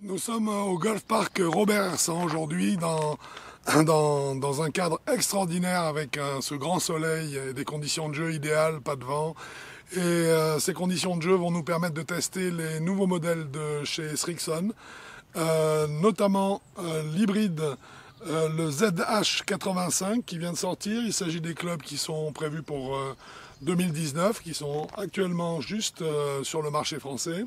Nous sommes au Golf Park Robert Hersant aujourd'hui dans un cadre extraordinaire avec ce grand soleil et des conditions de jeu idéales, pas de vent. Et ces conditions de jeu vont nous permettre de tester les nouveaux modèles de chez Srixon, notamment l'hybride, le ZH85 qui vient de sortir. Il s'agit des clubs qui sont prévus pour 2019, qui sont actuellement juste sur le marché français.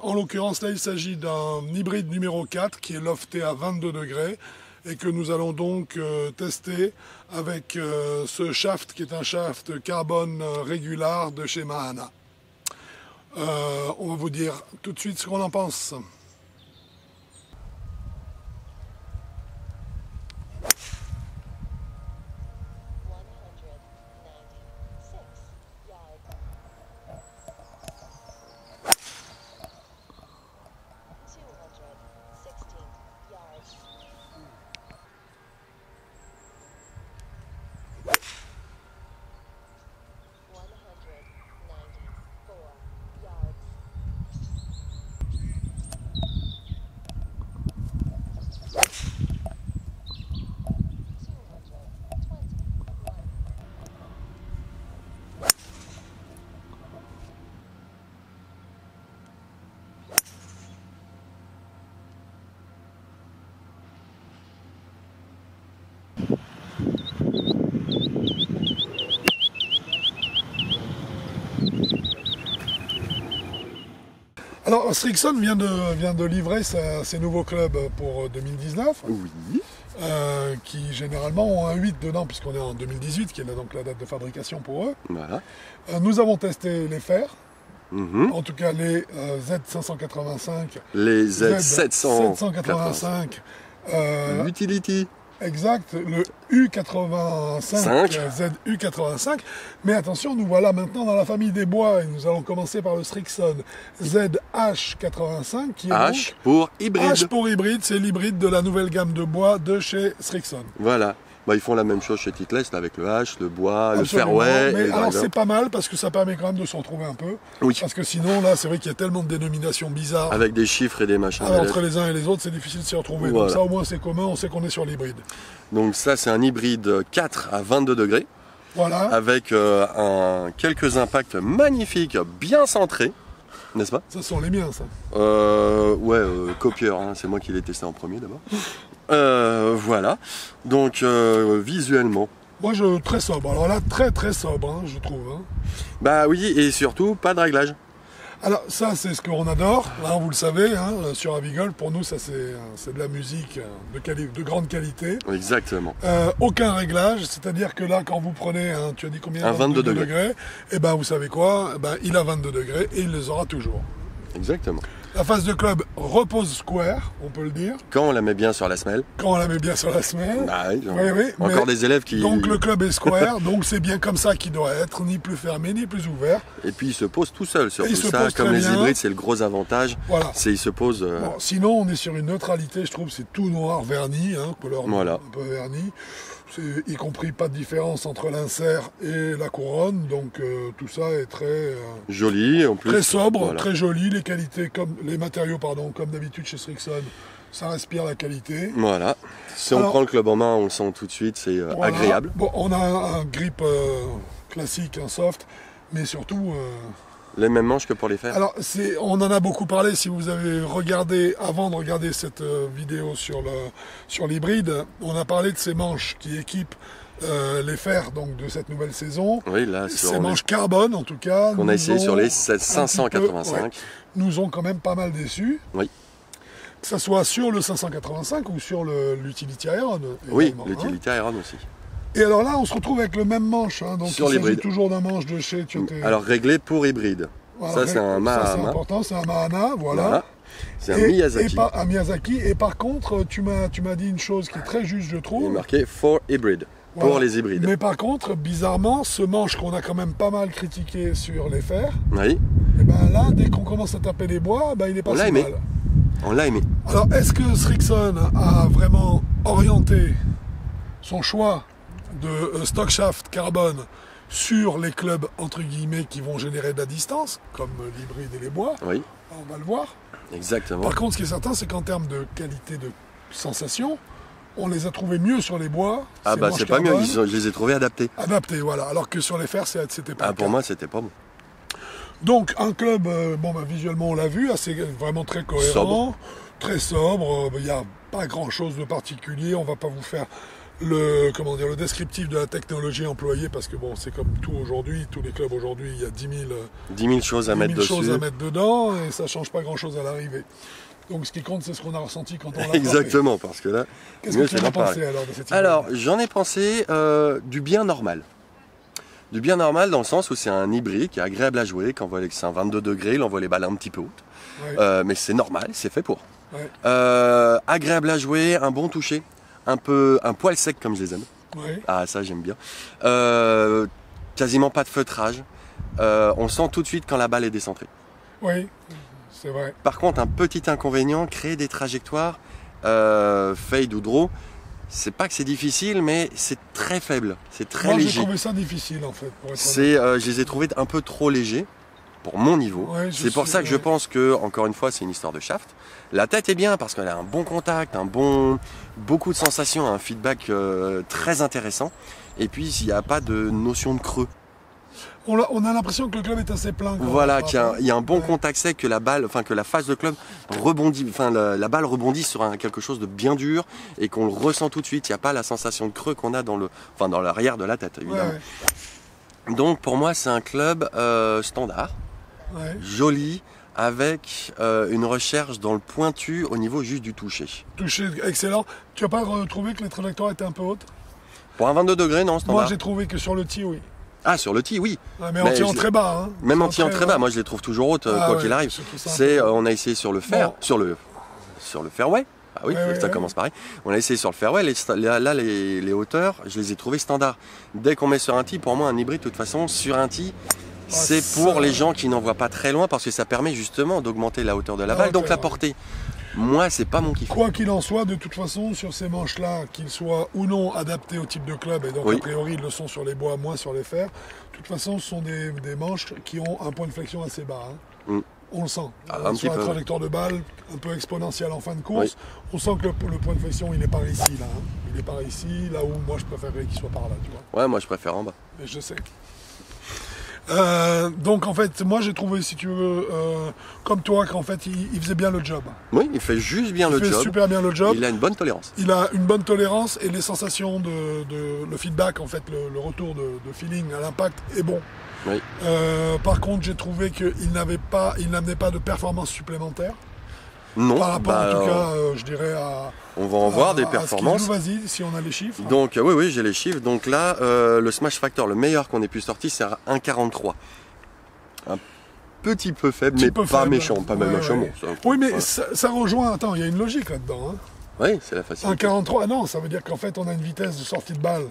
En l'occurrence, là, il s'agit d'un hybride numéro 4 qui est lofté à 22 degrés et que nous allons donc tester avec ce shaft qui est un shaft carbone régular de chez Mahana. On va vous dire tout de suite ce qu'on en pense. Alors, Srixon vient de livrer ses nouveaux clubs pour 2019. Oui. Qui généralement ont un 8 dedans, puisqu'on est en 2018, qui est donc la date de fabrication pour eux. Voilà. Nous avons testé les fers, en tout cas les Z585, les Z785, Utility. Exact, le U85, ZU85. Mais attention, nous voilà maintenant dans la famille des bois et nous allons commencer par le Srixon ZH85 qui est H pour hybride. H pour hybride, c'est l'hybride de la nouvelle gamme de bois de chez Srixon. Voilà. Bah, ils font la même chose chez Titleist avec le H, le bois, absolument, le fairway. Mais alors c'est pas mal parce que ça permet quand même de se retrouver un peu. Oui. Parce que sinon là c'est vrai qu'il y a tellement de dénominations bizarres. Avec des chiffres et des machins. Alors, entre les uns et les autres c'est difficile de s'y retrouver. Voilà. Donc ça au moins c'est commun, on sait qu'on est sur l'hybride. Donc ça c'est un hybride 4 à 22 degrés. Voilà. Avec quelques impacts magnifiques, bien centrés. N'est-ce pas? Ça sont les miens ça. Copieur, hein, c'est moi qui l'ai testé en premier d'abord. Voilà, donc visuellement. Moi très sobre, alors là très sobre hein, je trouve. Hein. Bah oui, et surtout pas de réglage. Alors ça c'est ce qu'on adore, hein, vous le savez, hein, sur Avigol, pour nous ça c'est de la musique de grande qualité. Exactement. Aucun réglage, c'est-à-dire que là quand vous prenez, tu as dit combien? Un 22 degrés. Et ben vous savez quoi, il a 22 degrés et il les aura toujours. Exactement. La face de club repose square, on peut le dire. Quand on la met bien sur la semelle. Quand on la met bien sur la semelle. Bah oui, oui, encore des élèves qui... Donc le club est square, donc c'est bien comme ça qu'il doit être, ni plus fermé, ni plus ouvert. Et puis il se pose tout seul sur tout ça, comme les hybrides, c'est le gros avantage. Voilà. C'est il se pose... Bon, sinon on est sur une neutralité, je trouve, c'est tout noir verni, hein, couleur un peu vernie. Y compris pas de différence entre l'insert et la couronne, donc tout ça est très joli, en plus. Très sobre, voilà. Très joli, les matériaux comme d'habitude chez Srixon, ça respire la qualité. Voilà. Si on prend le club en main, on le sent tout de suite, c'est agréable. Bon, on a un grip classique, un soft, mais surtout... les mêmes manches que pour les fers. Alors, on en a beaucoup parlé, si vous avez regardé, avant de regarder cette vidéo sur l'hybride, on a parlé de ces manches qui équipent les fers donc, de cette nouvelle saison. Oui, là, ces manches carbone, en tout cas. On a essayé sur les 585. Nous ont quand même pas mal déçus. Oui. Que ce soit sur le 585 ou sur l'Utility Iron. Oui, l'Utility Iron aussi. Et alors là, on se retrouve avec le même manche, hein, donc sur il s'agit toujours d'un manche de chez... Alors réglé pour hybride. Voilà, ça c'est un Mahana. C'est important, c'est un Mahana, voilà. C'est un Miyazaki. Un Miyazaki. Et par contre, tu m'as dit une chose qui est très juste, je trouve. Il est marqué for hybrid, voilà. Pour les hybrides. Mais par contre, bizarrement, ce manche qu'on a quand même pas mal critiqué sur les fers, oui. Et ben là, dès qu'on commence à taper les bois, il est pas si mal. On l'a aimé. Alors, est-ce que Srixon a vraiment orienté son choix de stock shaft carbone sur les clubs entre guillemets qui vont générer de la distance, comme l'hybride et les bois. Oui, On va le voir. exactement. Par contre, ce qui est certain, c'est qu'en termes de qualité de sensation, on les a trouvés mieux sur les bois. Ah ces bah manches c'est pas mieux, carbone, je les ai trouvés adaptés. adaptés, voilà. Alors que sur les fers, c'était pas Ah le pour cas. moi c'était pas bon. Donc un club, visuellement on l'a vu, assez, vraiment très cohérent, Sobre. très sobre. Il n'y a pas grand-chose de particulier. On va pas vous faire le descriptif de la technologie employée parce que bon, c'est comme tout aujourd'hui. Tous les clubs aujourd'hui, il y a 10 10 000 choses à 10 mettre 000 choses dessus. à mettre dedans et ça change pas grand-chose à l'arrivée. Donc ce qui compte, c'est ce qu'on a ressenti quand on l'a frappé. Exactement, parce que là, Qu'est-ce mieux que tu c'est en as d'en parler. pensé alors de cette Alors, hybride? j'en ai pensé du bien normal. Du bien normal dans le sens où c'est un hybride qui est agréable à jouer, c'est un 22 degrés, il envoie les balles un petit peu hautes. Ouais, Mais c'est normal, c'est fait pour. ouais, Agréable à jouer, un bon toucher, un poil sec comme je les aime. ouais. Ah ça j'aime bien. Quasiment pas de feutrage. On sent tout de suite quand la balle est décentrée. Oui, c'est vrai. Par contre, un petit inconvénient, créer des trajectoires, fade ou draw, c'est pas que c'est difficile, mais c'est très faible, c'est très Moi, j'ai léger. trouvé ça difficile en fait. Pour être honnête. Je les ai trouvés un peu trop légers pour mon niveau. Ouais, C'est pour ça que je ouais. pense que, encore une fois, c'est une histoire de shaft. La tête est bien parce qu'elle a un bon contact, beaucoup de sensations, un feedback très intéressant. Et puis, il n'y a pas de notion de creux. On a l'impression que le club est assez plein. Quoi, Voilà, par qu'il y a, rapport- il y a un bon Ouais. contact sec, que la face de club rebondit, la balle rebondit sur quelque chose de bien dur et qu'on le ressent tout de suite. Il n'y a pas la sensation de creux qu'on a dans l'arrière de la tête, Ouais, évidemment. Donc pour moi, c'est un club standard, ouais. joli, avec une recherche dans le pointu au niveau juste du toucher. Touché, excellent. Tu n'as pas trouvé que les trajectoires étaient un peu hautes? Pour un 22 degrés, non, Moi, standard. j'ai trouvé que sur le tee, oui. Ah, sur le tee, oui. Ah, mais Mais en tirant je- très bas. Hein. Même en tirant très bas, bas. moi je les trouve toujours hautes, Ah quoi ouais, qu'il arrive. je trouve ça un peu- On a essayé sur le fer, Bon. sur le fairway. Ah oui, Ouais, ça ouais. commence pareil. On a essayé sur le fairway, les hauteurs, je les ai trouvées standards. Dès qu'on met sur un tee, pour moi un hybride de toute façon, sur un tee, c'est ça- pour les gens qui n'en voient pas très loin parce que ça permet justement d'augmenter la hauteur de la La balle, donc hauteur, la portée. Moi, c'est pas mon kiff. Quoi qu'il en soit, de toute façon, sur ces manches-là, qu'ils soient ou non adaptés au type de club, et donc Oui. a priori ils le sont sur les bois, moins sur les fers, de toute façon, ce sont des manches qui ont un point de flexion assez bas. Hein. Mm. On le sent. Ah, un sur petit la peu, trajectoire de balle, un peu exponentielle en fin de course, Oui. on sent que le point de flexion, il est par ici, là. Hein. Il est par ici, là où moi je préférerais qu'il soit par là, tu vois. Ouais, moi je préfère en bas. Et je sais. Donc en fait, moi j'ai trouvé, si tu veux, comme toi, qu'en fait il faisait bien le job. Oui, il fait juste bien Il le fait job. super bien le job. Il a une bonne tolérance. Il a une bonne tolérance et les sensations le feedback, en fait, le retour de feeling à l'impact est bon. Oui. Par contre, j'ai trouvé qu'il n'amenait pas de performance supplémentaire. Non, Par rapport, bah, en tout cas, je dirais à. on va en voir des à ce qu'il performances. joue. Vas-y, si on a les chiffres. Donc oui, j'ai les chiffres. Donc là, le Smash Factor, le meilleur qu'on ait pu sortir, c'est à 1,43. Un petit peu faible, mais peu pas faible. méchant, pas même Ouais, méchant. ouais. Bon, Oui, mais voilà. ça rejoint. Attends, il y a une logique là-dedans. Hein. Oui, c'est la facilité. 1,43, non, ça veut dire qu'en fait, on a une vitesse de sortie de balle.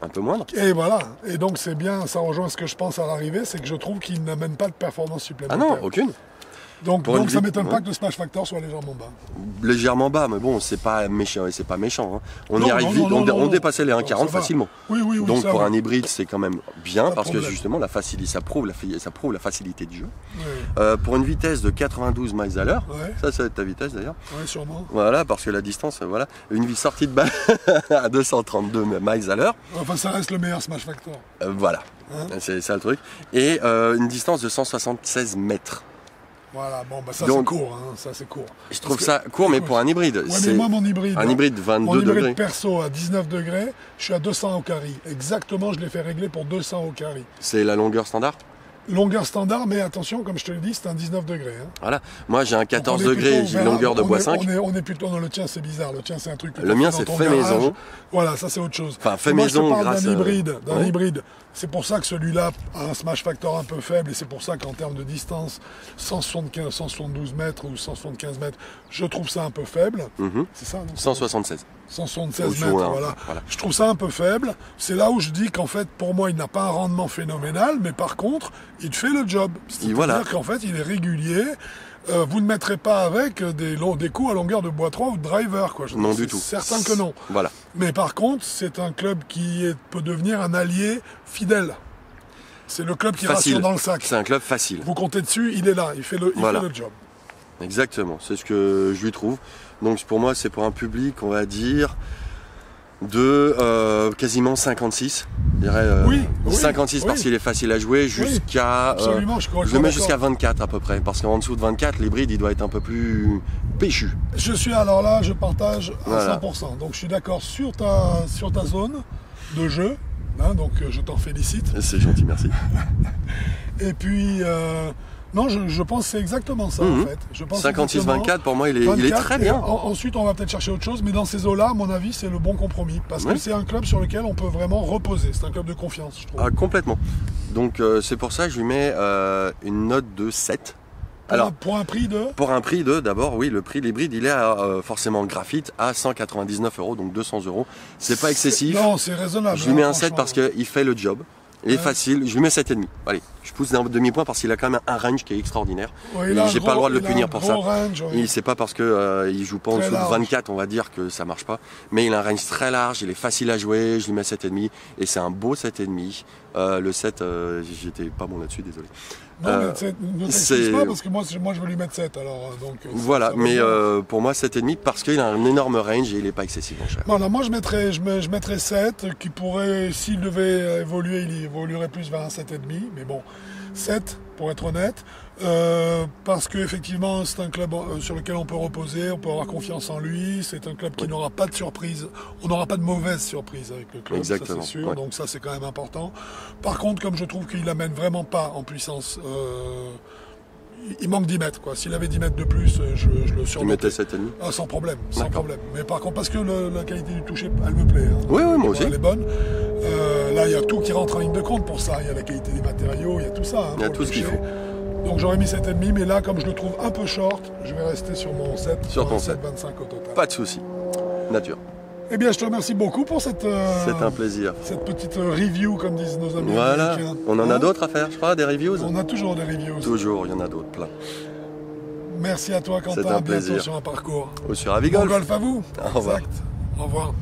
Un peu moindre. Et voilà. Et donc, c'est bien, ça rejoint ce que je pense à l'arrivée, c'est que je trouve qu'il n'amène pas de performance Ah supplémentaire. non, aucune. Donc Pour une ça vie- m'étonne ouais. pas que le Smash Factor soit légèrement bas. Légèrement bas, mais bon, c'est pas méchant. C'est pas méchant. Hein. On Non, y arrive non, vite. non, On non, dépassait les non, 1,40 ça va. facilement. Oui, oui, oui. Donc ça pour va. un hybride, c'est quand même bien Pas de parce que problème. justement, ça prouve la facilité du jeu. Ouais, Pour une vitesse de 92 miles à l'heure, ouais, ça va être ta vitesse d'ailleurs. ouais, sûrement. Voilà, parce que la distance, voilà, une sortie de balle à 232 miles à l'heure, Enfin, ça reste le meilleur Smash Factor. voilà, Hein. c'est ça le truc. Et une distance de 176 mètres. Voilà, bon, bah ça Donc, c'est court, hein, ça c'est court. Je trouve Parce ça court, mais écoute, pour un hybride, Ouais, mais c'est moi, mon hybride, un hybride 22 mon hybride degrés. perso à 19 degrés, je suis à 200 au carry. Exactement, je l'ai fait régler pour 200 au carry. C'est la longueur standard. Longueur standard, mais attention, comme je te l'ai dit, c'est un 19 degrés. Hein. Voilà. Moi, j'ai un 14 Donc, on est degrés, plutôt j'ai une vers- longueur de on bois est- 5. On est plutôt dans le tien, c'est bizarre. Le tien, c'est un truc que Le t'as mien, dans c'est ton fait garage. maison. Voilà, ça c'est autre chose. Enfin, fait Moi, maison je te parle grâce d'un à- hybride. Ouais. Hybride. C'est pour ça que celui-là a un smash factor un peu faible et c'est pour ça qu'en termes de distance, 175, 172 mètres ou 175 mètres, je trouve ça un peu faible. Mhm. C'est ça, non 176. 176 Au-dessous, mètres, hein, voilà. voilà. Je trouve ça un peu faible. C'est là où je dis qu'en fait, pour moi, il n'a pas un rendement phénoménal, mais par contre, il fait le job. C'est-à-dire voilà. qu'en fait, il est régulier. Vous ne mettrez pas avec des coups à longueur de bois 3 ou de driver, quoi. Non du tout. Certain que non. Voilà. Mais par contre, c'est un club qui peut devenir un allié fidèle. C'est le club qui facile. rassure dans le sac. C'est un club facile. Vous comptez dessus, il est là, il fait le job. Exactement, c'est ce que je lui trouve. Donc pour moi, c'est pour un public, on va dire, de quasiment 56. Je dirais 56 parce qu'il est facile à jouer, jusqu'à je le mets jusqu'à 24 à peu près, parce qu'en dessous de 24, l'hybride il doit être un peu plus péchu. Je suis alors là, je partage à 100%. Donc je suis d'accord sur ta zone de jeu, hein, donc je t'en félicite. C'est gentil, merci. Et puis non, je pense que c'est exactement ça en fait. 56-24 pour moi il est très bien. Ensuite on va peut-être chercher autre chose, mais dans ces eaux-là, à mon avis, c'est le bon compromis. Parce que c'est un club sur lequel on peut vraiment reposer. C'est un club de confiance, je trouve. Ah, complètement. Donc c'est pour ça que je lui mets une note de 7. Alors, pour un prix de d'abord, oui, le prix de l'hybride, il est forcément graphite à 199 €, donc 200 €. C'est pas excessif. Non, c'est raisonnable. Je lui mets un 7 parce qu'il fait le job. Il est facile, je lui mets 7,5. Allez, je pousse d'un demi-point parce qu'il a quand même un range qui est extraordinaire. J'ai pas le droit de le punir pour ça. C'est pas parce que il joue pas en dessous de 24, on va dire que ça marche pas. Mais il a un range très large, il est facile à jouer, je lui mets 7,5 et c'est un beau 7,5. Le 7, j'étais pas bon là-dessus, désolé. Non, mais ne t'excuse pas parce que moi je veux lui mettre 7 alors. Donc, voilà, mais pour moi 7,5 parce qu'il a un énorme range et il est pas excessivement cher. Voilà, moi je mettrais 7 qui pourrait, s'il devait évoluer, il évoluerait plus vers un 7,5, mais bon, 7 pour être honnête, parce qu'effectivement c'est un club sur lequel on peut reposer, on peut avoir confiance en lui, c'est un club qui n'aura pas de surprise, on n'aura pas de mauvaise surprise avec le club, exactement, ça c'est sûr, donc ça c'est quand même important. Par contre, comme je trouve qu'il l'amène vraiment pas en puissance, il manque 10 mètres quoi. S'il avait 10 mètres de plus, je le surnotais. Tu mettais 7,5 ? Ah, sans problème. Mais par contre, parce que la qualité du toucher, elle me plaît. Hein. Oui, moi aussi. Elle est bonne. Là, il y a tout qui rentre en ligne de compte pour ça. Il y a la qualité des matériaux, il y a tout ça. Hein, il y a tout ce qu'il faut. Donc j'aurais mis 7,5, mais là, comme je le trouve un peu short, je vais rester sur mon 7. Sur ton 7. 7,25 au total. Pas de souci. Nature. Eh bien, je te remercie beaucoup pour cette... c'est un plaisir. Cette petite review, comme disent nos amis. Voilà. On en a d'autres à faire, je crois, des reviews. On a toujours des reviews. Toujours, il y en a d'autres, plein. Merci à toi, Quentin. C'est un plaisir. Bientôt sur un parcours. Ou sur Avigolf. Bon golf à vous. Au revoir. Exact. Au revoir.